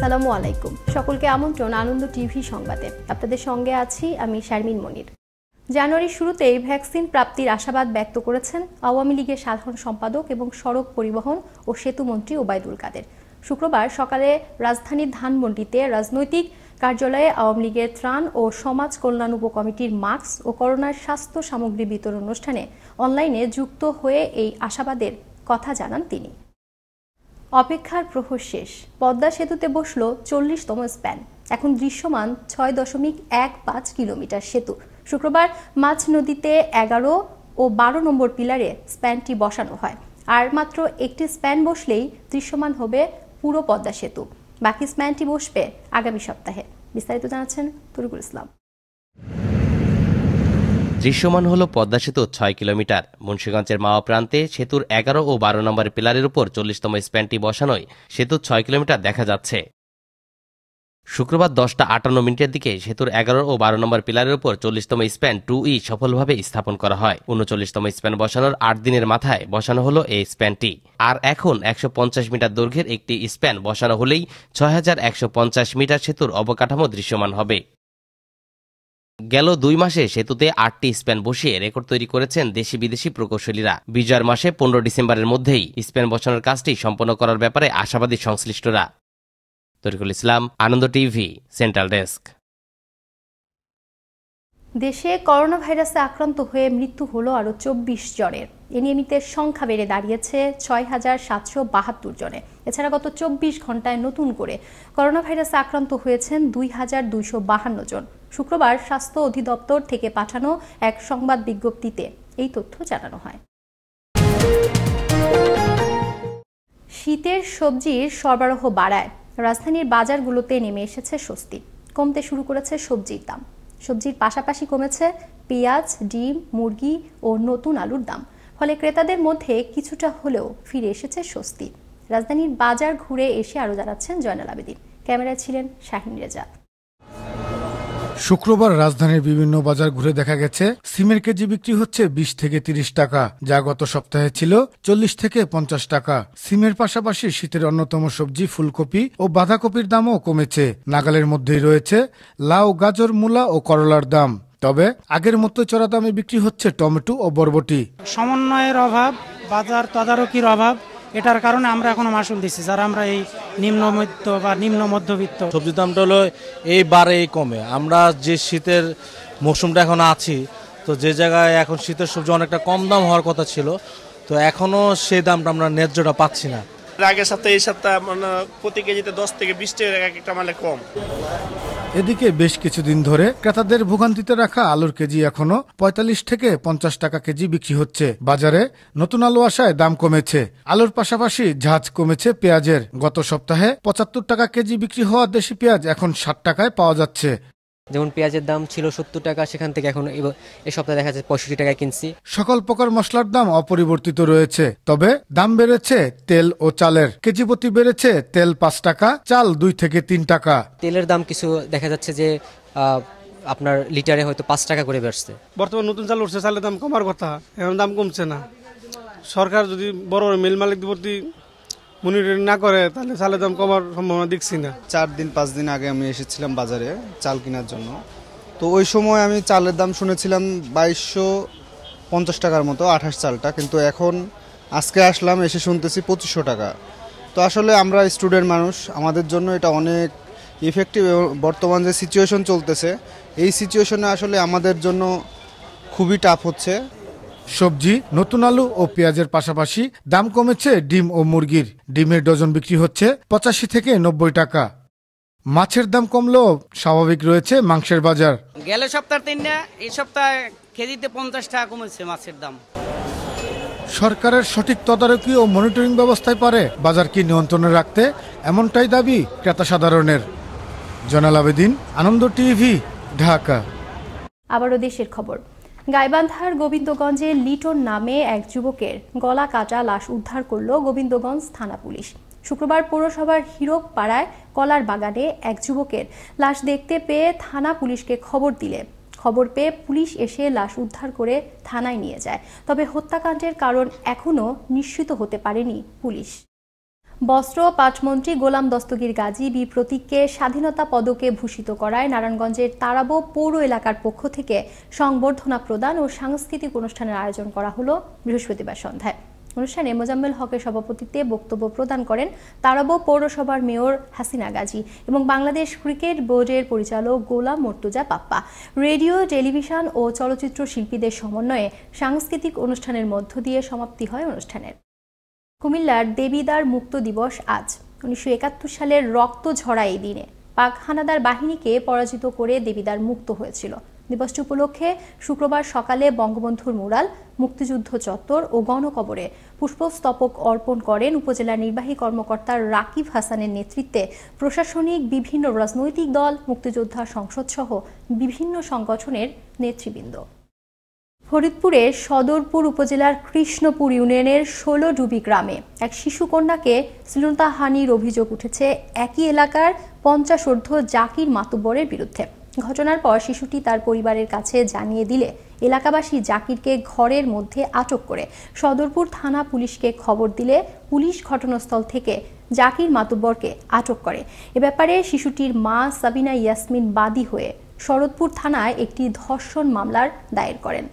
আসসালামু আলাইকুম। সকলকে আমন্ত্রণ আনন্দ টিভি সংবাদে। আপনাদের সঙ্গে আছি আমি শারমিন মনির। জানুয়ারির শুরুতেই ভ্যাকসিন প্রাপ্তির আশাবাদ ব্যক্ত করেছেন আওয়ামী লীগের সাধারণ সম্পাদক এবং সড়ক পরিবহন ও সেতু মন্ত্রী ওবায়দুল কাদের। শুক্রবার সকালে রাজধানীর ধানমন্ডিতে রাজনৈতিক কার্যালয়ে আওয়ামী লীগের ত্রাণ ও সমাজ কল্যাণ উপকমিটির মাস্ক ও করোনার স্বাস্থ্য সামগ্রী বিতরণ অনুষ্ঠানে অনলাইনে যুক্ত হয়ে এই আশাবাদের কথা জানান তিনি। অপেক্ষার প্রহর শেষ। পদ্মা সেতুতে বসল 40তম স্প্যান। এখন দৃশ্যমান 6.15 কিলোমিটার সেতু। শুক্রবার মাঝ নদীতে 11 ও 12 নম্বর পিলারে স্প্যানটি বসানো হয়। আর মাত্র একটি স্প্যান বসলেই দৃশ্যমান হবে পুরো পদ্মা সেতু। বাকি স্প্যানটি বসবে আগামী সপ্তাহে। বিস্তারিত জানাচ্ছেন তরিকুল ইসলাম। দৃশ্যমান হল পদ্মা সেতু 6 কিলোমিটার। মুন্সিগঞ্জের মাওয়া প্রান্তে সেতুর 11 ও 12 নম্বর পিলারের উপর 40তম স্প্যানটি বসানোয় সেতুর 6 কিলোমিটার দেখা যাচ্ছে। শুক্রবার 10:58 দিকে সেতুর 11 ও 12 নম্বর পিলারের উপর 40তম স্প্যান 2E সফলভাবে স্থাপন করা হয়। 39তম স্প্যান বসানোর 8 দিনের মাথায় বসানো হলো এই স্প্যানটি। আর এখন 150 মিটার দৈর্ঘ্যের একটি স্প্যান বসানো হলেই 6150 মিটার সেতুর অবকাঠামো দৃশ্যমান হবে। গেল 2 মাসে সেতুতে 8টি স্প্যান বসিয়ে রেকর্ড তৈরি করেছেন দেশি বিদেশি প্রকৌশলীরা। বিজয়ের মাসে 15 ডিসেম্বরের মধ্যেই স্প্যান বসানোর কাজটি সম্পন্ন করার ব্যাপারে আশাবাদী সংশ্লিষ্টরা। তরিকুল ইসলাম, আনন্দ টিভি, সেন্ট্রাল ডেস্ক। দেশে করোনা ভাইরাসে আক্রান্ত হয়ে মৃত্যু হলো আরও 24 জনের। এ নিয়ে মৃতের সংখ্যা বেড়ে দাঁড়িয়েছে 6772 জনে। এছাড়া গত 24 ঘন্টায় নতুন করে করোনা ভাইরাসে আক্রান্ত হয়েছেন 2252 জন। শুক্রবার স্বাস্থ্য অধিদপ্তর থেকে পাঠানো এক সংবাদ বিজ্ঞপ্তিতে এই তথ্য জানানো হয়। শীতের সবজির সরবরাহ বাড়ায় রাজধানীর বাজারগুলোতে নেমে এসেছে স্বস্তি। কমতে শুরু করেছে সবজির দাম। সবজির পাশাপাশি কমেছে পেঁয়াজ, ডিম, মুরগি ও নতুন আলুর দাম। ফলে ক্রেতাদের মধ্যে কিছুটা হলেও ফিরে এসেছে স্বস্তি। রাজধানীর বাজার ঘুরে এসে আরও জানাচ্ছেন জয়নাল আবেদিন। ক্যামেরায় ছিলেন শাহিন রেজা। শুক্রবার রাজধানীর বিভিন্ন বাজার ঘুরে দেখা গেছে সিমের কেজি বিক্রি হচ্ছে 20 থেকে 30 টাকা, যা গত সপ্তাহে ছিল 40 থেকে 50 টাকা। সিমের পাশাপাশি শীতের অন্যতম সবজি ফুলকপি ও বাঁধাকপির দামও কমেছে। নাগালের মধ্যেই রয়েছে লাউ, গাজর, মূলা ও করলার দাম। তবে আগের মতো চড়া দামে বিক্রি হচ্ছে টমেটো ও বরবটি। সমন্বয়ের অভাব, বাজার তদারকির অভাব, এটার কারণে আমরা এখনো মাসুল দিচ্ছি যারা আমরা এই নিম্নমধ্য বা নিম্ন মধ্যবিত্ত। সবজির দামটা হলো এইবারেই কমে। আমরা যে শীতের মৌসুমটা এখন আছি, তো যে জায়গায় এখন শীতের সবজি অনেকটা কম দাম হওয়ার কথা ছিল, তো এখনো সেই দামটা আমরা ন্যায্যটা পাচ্ছি না। আগের সপ্তাহে এই সপ্তাহে প্রতি কেজিতে 10 থেকে 20 টাকা একটা মালে কম। এদিকে বেশ কিছুদিন ধরে ক্রেতাদের ভোগান্তিতে রাখা আলুর কেজি এখনো 45 থেকে 50 টাকা কেজি বিক্রি হচ্ছে। বাজারে নতুন আলু আসায় দাম কমেছে। আলুর পাশাপাশি ঝাঁজ কমেছে পেঁয়াজের। গত সপ্তাহে 75 টাকা কেজি বিক্রি হওয়া দেশি পেঁয়াজ এখন 60 টাকায় পাওয়া যাচ্ছে। যেমন পেঁয়াজের দাম ছিল 70 টাকা, সেখান থেকে এখন এই সপ্তাহে দেখা যাচ্ছে 65 টাকায় কিনছি। সকল প্রকার মশলার দাম অপরিবর্তিত রয়েছে। তবে দাম বেড়েছে তেল ও চালের। কেজি প্রতি বেড়েছে তেল 5 টাকা, চাল 2 থেকে 3 টাকা। তেলের দাম কিছু দেখা যাচ্ছে যে আপনার লিটারে হয়তো 5 টাকা করে বেড়েছে। বর্তমান নতুন চাল উঠছে, চালের দাম কমার কথা, এখন দাম কমছে না। সরকার যদি বড় বড় মিল মালিকদের প্রতি মনিটরিং না করে তাহলে চালের দাম কমার সম্ভাবনা দেখছি না। 4-5 দিন আগে আমি এসেছিলাম বাজারে চাল কেনার জন্য। তো ওই সময় আমি চালের দাম শুনেছিলাম 2250 টাকার মতো 28 চালটা, কিন্তু এখন আজকে আসলাম এসে শুনতেছি 2500 টাকা। তো আসলে আমরা স্টুডেন্ট মানুষ, আমাদের জন্য এটা অনেক ইফেক্টিভ। বর্তমান যে সিচুয়েশন চলতেছে, এই সিচুয়েশনে আসলে আমাদের জন্য খুবই টাফ হচ্ছে। সবজি, নতুন আলু ও পেঁয়াজের পাশাপাশি দাম কমেছে ডিম ও মুরগির। ডিমের ডজন বিক্রি হচ্ছে 85 থেকে 90 টাকা। মাছের দাম কমলেও স্বাভাবিক রয়েছে মাংসের বাজার। গেল সপ্তাহ তিনটা, এই সপ্তাহে কেজিতে 50 টাকা কমেছে মাছের দাম। সরকারের সঠিক তদারকি ও মনিটরিং ব্যবস্থায় পারে বাজারকে নিয়ন্ত্রণে রাখতে, এমনটাই দাবি ক্রেতা সাধারণের। জয়নাল আবেদিন, আনন্দ টিভি, ঢাকা। আবারও দেশের খবর। গাইবান্ধার গোবিন্দগঞ্জে লিটন নামে এক যুবকের গলা কাটা লাশ উদ্ধার করল গোবিন্দগঞ্জ থানা পুলিশ। শুক্রবার পৌরসভার হীরক পাড়ায় কলার বাগানে এক যুবকের লাশ দেখতে পেয়ে থানা পুলিশকে খবর পেয়ে পুলিশ এসে লাশ উদ্ধার করে থানায় নিয়ে যায়। তবে হত্যাকাণ্ডের কারণ এখনো নিশ্চিত হতে পারেনি পুলিশ। বস্ত্র ও পাটমন্ত্রী গোলাম দস্তগীর গাজী বীর প্রতীককে স্বাধীনতা পদকে ভূষিত করায় নারায়ণগঞ্জের তারাবো পৌর এলাকার পক্ষ থেকে সংবর্ধনা প্রদান ও সাংস্কৃতিক অনুষ্ঠানের আয়োজন করা হলো বৃহস্পতিবার সন্ধ্যায়। অনুষ্ঠানে মোজাম্মেল হকের সভাপতিত্বে বক্তব্য প্রদান করেন তারাবো পৌরসভার মেয়র হাসিনা গাজী এবং বাংলাদেশ ক্রিকেট বোর্ডের পরিচালক গোলাম মর্তুজা পাপ্পা। রেডিও, টেলিভিশন ও চলচ্চিত্র শিল্পীদের সমন্বয়ে সাংস্কৃতিক অনুষ্ঠানের মধ্য দিয়ে সমাপ্তি হয় অনুষ্ঠানের। কুমিল্লার দেবিদার মুক্ত দিবস আজ। 1971 সালের রক্ত ঝরা এই দিনে পাক হানাদার বাহিনীকে পরাজিত করে দেবিদার মুক্ত হয়েছিল। দিবসটি উপলক্ষে শুক্রবার সকালে বঙ্গবন্ধুর মুরাল, মুক্তিযুদ্ধ চত্বর ও গণকবরে পুষ্পস্তবক অর্পণ করেন উপজেলা নির্বাহী কর্মকর্তা রাকিব হাসানের নেতৃত্বে প্রশাসনিক বিভিন্ন রাজনৈতিক দল, মুক্তিযোদ্ধা সংসদ সহ বিভিন্ন সংগঠনের নেতৃবৃন্দ। ফরিদপুরের সদরপুর উপজেলার কৃষ্ণপুর ইউনিয়নের 16 ডুবি গ্রামে এক শিশুকন্যাকে শ্লীলতাহানির অভিযোগ উঠেছে একই এলাকার 50 ঊর্ধ্ব জাকির মাতুব্বরের বিরুদ্ধে। ঘটনার পর শিশুটি তার পরিবারের কাছে জানিয়ে দিলে এলাকাবাসী জাকিরকে ঘরের মধ্যে আটক করে সদরপুর থানা পুলিশকে খবর দিলে পুলিশ ঘটনাস্থল থেকে জাকির মাতুব্বরকে আটক করে। এ ব্যাপারে শিশুটির মা সাবিনা ইয়াসমিন বাদী হয়ে শরৎপুর থানায় একটি ধর্ষণ মামলার দায়ের করেন।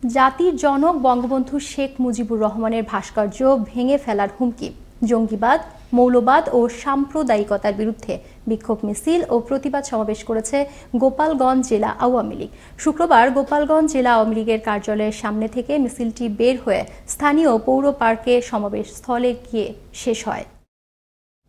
জাতির জনক বঙ্গবন্ধু শেখ মুজিবুর রহমানের ভাস্কর্য ভেঙে ফেলার হুমকি, জঙ্গিবাদ, মৌলবাদ ও সাম্প্রদায়িকতার বিরুদ্ধে বিক্ষোভ মিছিল ও প্রতিবাদ সমাবেশ করেছে গোপালগঞ্জ জেলা আওয়ামী লীগ। শুক্রবার গোপালগঞ্জ জেলা আওয়ামী লীগের কার্যালয়ের সামনে থেকে মিছিলটি বের হয়ে স্থানীয় পৌর পার্কে সমাবেশ স্থলে গিয়ে শেষ হয়।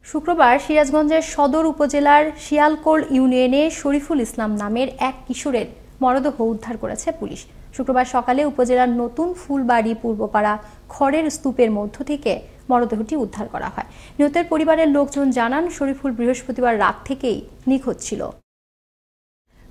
শুক্রবার সিরাজগঞ্জের সদর উপজেলার শিয়ালকোল ইউনিয়নে শরীফুল ইসলাম নামের এক কিশোরের মরদেহ উদ্ধার করেছে পুলিশ। শুক্রবার সকালে উপজেলার নতুন ফুলবাড়ি পূর্বপাড়া খড়ের স্তূপের মধ্য থেকে মরদেহটি উদ্ধার করা হয়। নিহতের পরিবারের লোকজন জানান, শরীফুল বৃহস্পতিবার রাত থেকেই নিখোঁজ ছিল।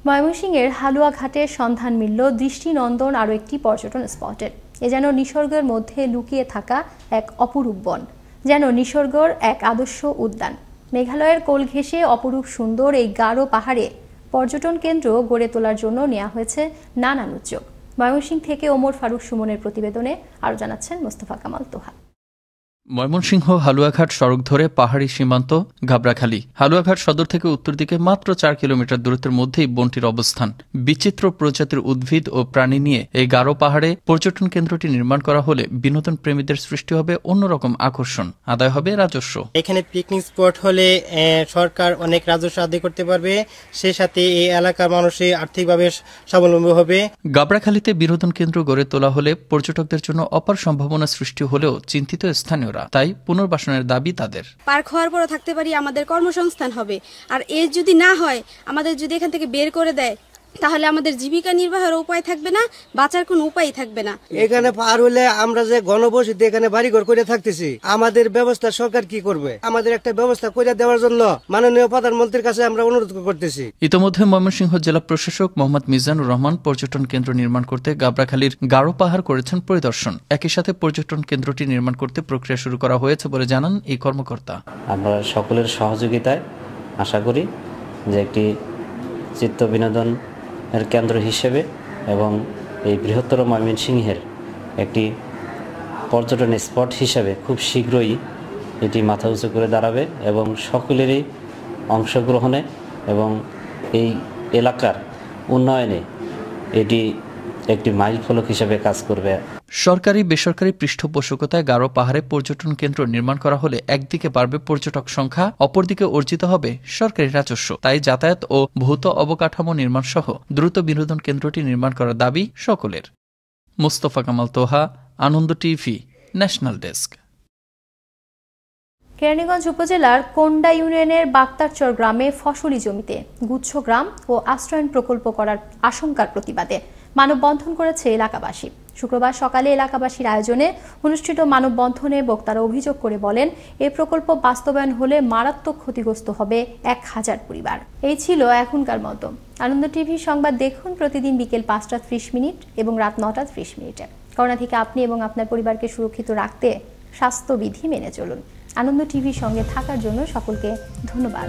ময়মনসিংহের হালুয়াঘাটে সন্ধান মিলল দৃষ্টিনন্দন আরও একটি পর্যটন স্পটের। এ যেন নিসর্গের মধ্যে লুকিয়ে থাকা এক অপরূপ বন, যেন নিসর্গর এক আদর্শ উদ্যান। মেঘালয়ের কোল ঘেঁষে অপরূপ সুন্দর এই গারো পাহাড়ে পর্যটন কেন্দ্র গড়ে তোলার জন্য নেওয়া হয়েছে নানান উদ্যোগ। ময়মনসিংহ থেকে ওমর ফারুক সুমনের প্রতিবেদনে আরও জানাচ্ছেন মোস্তফা কামাল তোহা। ময়মনসিংহ হালুয়াঘাট সড়ক ধরে পাহাড়ি সীমান্ত গাবড়াখালী। হালুয়াঘাট সদর থেকে উত্তর দিকে মাত্র 4 কিলোমিটার দূরত্বের মধ্যেই বনটির অবস্থান। বিচিত্র প্রজাতির উদ্ভিদ ও প্রাণী নিয়ে এই গারো পাহাড়ে পর্যটন কেন্দ্রটি নির্মাণ করা হলে বিনোদন প্রেমীদের সৃষ্টি হবে অন্যরকম আকর্ষণ, আদায় হবে রাজস্ব। এখানে পিকনিক স্পট হলে সরকার অনেক রাজস্ব আদায় করতে পারবে, সেই সাথে এই এলাকার মানুষের আর্থিকভাবে স্বাবলম্বী হবে। গাবড়াখালীতে বিনোদন কেন্দ্র গড়ে তোলা হলে পর্যটকদের জন্য অপার সম্ভাবনা সৃষ্টি হলেও চিন্তিত স্থানীয়, তাই পুনর্বাসনের দাবি তাদের। পার্ক হওয়ার পরও থাকতে পারি, আমাদের কর্মসংস্থান হবে। আর এর যদি না হয়, আমাদের যদি এখান থেকে বের করে দেয়, তাহলে আমাদের জীবিকা নির্বাহের উপায় থাকবে না, বাঁচার কোনো উপায় থাকবে না। এখানে পার হলে আমরা যে ঘনবসতি এখানে বাড়িঘর করে থাকতেছি, আমাদের ব্যবস্থা সরকার কি করবে? আমাদের একটা ব্যবস্থা করে দেওয়ার জন্য মাননীয় প্রধানমন্ত্রীর কাছে আমরা অনুরোধ করতেছি। ইতোমধ্যে ময়মনসিংহ জেলা প্রশাসক মোহাম্মদ মিজানুর রহমান পর্যটন কেন্দ্র নির্মাণ করতে গাবড়াখালীর গারো পাহাড় করেছেন পরিদর্শন। একই সাথে পর্যটন কেন্দ্রটি নির্মাণ করতে প্রক্রিয়া শুরু করা হয়েছে বলে জানান এই কর্মকর্তা। আমরা সকলের সহযোগিতায় আশা করি যে একটি চিত্ত বিনোদন এর কেন্দ্র হিসেবে এবং এই বৃহত্তর ময়মনসিংহের একটি পর্যটন স্পট হিসেবে খুব শীঘ্রই এটি মাথা উঁচু করে দাঁড়াবে এবং সকলেরই অংশগ্রহণে এবং এই এলাকার উন্নয়নে এটি একটি মাইলফলক হিসেবে কাজ করবে। সরকারি বেসরকারি পৃষ্ঠপোষকতায় গারো পাহাড়ে পর্যটন কেন্দ্র নির্মাণ করা হলে একদিকে বাড়বে পর্যটক সংখ্যা, অপরদিকে অর্জিত হবে সরকারি রাজস্ব। তাই যাতায়াত ও ভৌত অবকাঠামো নির্মাণ সহ দ্রুত বিনোদন কেন্দ্রটি নির্মাণ করার দাবি সকলের। মোস্তফা কামাল তোহা, আনন্দ টিভি, ন্যাশনাল ডেস্ক। কেরানীগঞ্জ উপজেলার কোন্ডা ইউনিয়নের বাক্তারচর গ্রামে ফসলি জমিতে গুচ্ছ গ্রাম ও আশ্রয়ন প্রকল্প করার আশঙ্কার প্রতিবাদে মানববন্ধন করেছে এলাকাবাসী। শুক্রবার সকালে এলাকাবাসীর আয়োজনে অনুষ্ঠিত মানববন্ধনে বক্তারা অভিযোগ করে বলেন, এই প্রকল্প বাস্তবায়ন হলে মারাত্মক ক্ষতিগ্রস্ত হবে 1000 পরিবার। এই ছিল এখনকার মতো। আনন্দ টিভি সংবাদ দেখুন প্রতিদিন বিকেল 5:30 এবং রাত 9:30। করোনা থেকে আপনি এবং আপনার পরিবারকে সুরক্ষিত রাখতে স্বাস্থ্যবিধি মেনে চলুন। আনন্দ টিভির সঙ্গে থাকার জন্য সকলকে ধন্যবাদ।